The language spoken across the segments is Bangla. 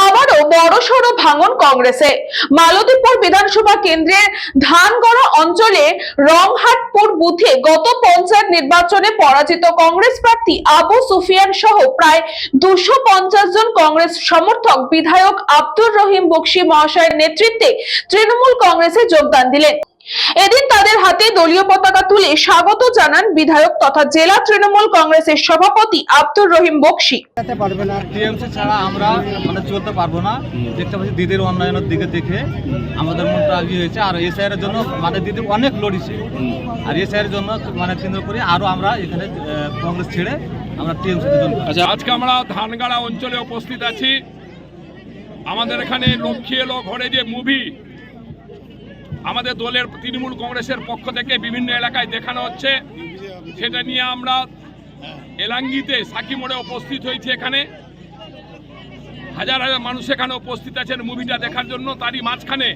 আবারও বড়সড় ভাঙন কংগ্রেসে। মালতীপুর বিধানসভা কেন্দ্রের ধানগড়া অঞ্চলে রংহাটপুর বুথে গত পঞ্চায়েত নির্বাচনে পরাজিত কংগ্রেস প্রার্থী আবু সুফিয়ান সহ প্রায় 250 জন কংগ্রেস সমর্থক বিধায়ক আব্দুর রহিম বকশী মহাশয়ের নেতৃত্বে তৃণমূল কংগ্রেসে যোগদান দিলেন। এদিন তাদের হাতে দলীয় পতাকা তুলে স্বাগত জানান বিধায়ক তথা জেলা তৃণমূল কংগ্রেসের সভাপতি আব্দুর রহিম বকশী। টিএমসি ছাড়া আমরা চলতে পারবো না। দেখতে পাচ্ছি দিদির উন্নয়নের দিকে দেখে আমাদের মনটা এগিয়ে হয়েছে। আর এসআইয়ের জন্য দিদি অনেক লড়িছে। আর এসআইয়ের জন্য কেন্দ্র করে আরো আমরা এখানে কংগ্রেস ছেড়ে আমরা টিএমসি। আচ্ছা, আজকে আমরা ধানগাড়া অঞ্চলে উপস্থিত আছি। আমাদের এখানে লক্ষ্মী এলো ঘরে যে মুভি আমাদের দলের তৃণমূল কংগ্রেসের পক্ষ থেকে বিভিন্ন এলাকায় দেখানো হচ্ছে, সেটা নিয়ে আমরা এলাঙ্গিতে সাকি মোড়ে উপস্থিত হয়েছি। এখানে হাজার হাজার মানুষ এখানে উপস্থিত আছেন মুভিটা দেখার জন্য। তারই মাঝখানে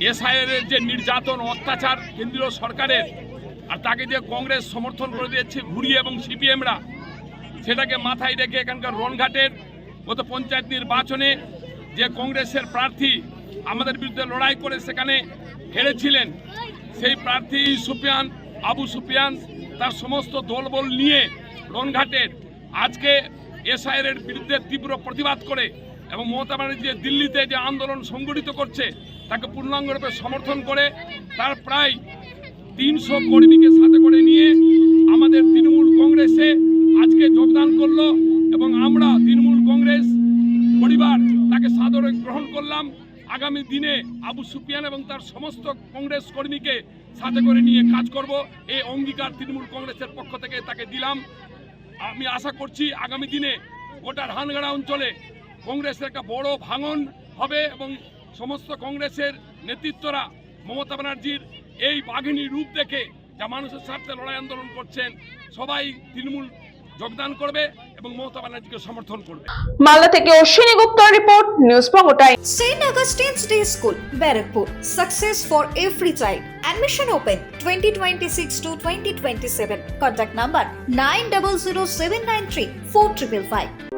এসআইয়ের যে নির্যাতন অত্যাচার কেন্দ্রীয় সরকারের, আর তাকে যে কংগ্রেস সমর্থন করে দিয়েছে ঘুরিয়ে এবং সিপিএমরা, সেটাকে মাথায় রেখে এখানকার রনঘাটের গত পঞ্চায়েত নির্বাচনে যে কংগ্রেসের প্রার্থী আমাদের বিরুদ্ধে লড়াই করে সেখানে হেরেছিলেন, সেই প্রার্থী সুফিয়ান আবু সুফিয়ান তার সমস্ত দলবল নিয়ে রনঘাটের আজকে এসআইয়ের বিরুদ্ধে তীব্র প্রতিবাদ করে এবং মমতা ব্যানার্জি যে দিল্লিতে যে আন্দোলন সংগঠিত করছে তাকে পূর্ণাঙ্গরূপে সমর্থন করে তার প্রায় 300 কর্মীকে সাথে করে নিয়ে আমাদের তৃণমূল কংগ্রেসে আজকে যোগদান করলো এবং আমরা তৃণমূল কংগ্রেস পরিবার তাকে সাদরে গ্রহণ করলাম। আগামী দিনে আবু সুফিয়ান এবং তার সমস্ত কংগ্রেস কর্মীকে সাথে করে নিয়ে কাজ করব, এই অঙ্গীকার তৃণমূল কংগ্রেসের পক্ষ থেকে তাকে দিলাম। আমি আশা করছি আগামী দিনে গোটা ধানগাড়া অঞ্চলে কংগ্রেসের একটা বড় ভাঙন হবে এবং সমস্ত কংগ্রেসের নেতৃত্বরা মমতা ব্যানার্জির এই বাঘিনী রূপ দেখে যা মানুষের স্বার্থে লড়াই আন্দোলন করছেন সবাই তৃণমূল যোগদান করবে এবং মমতা ব্যানার্জিকে সমর্থন করবে। মালদা থেকে Ashwini গুপ্তার report, news Banga Times. St. Augustine's Day School, Barakpur. Success for every child. Admission open 2026 to 2027. Contact number 900793 4555.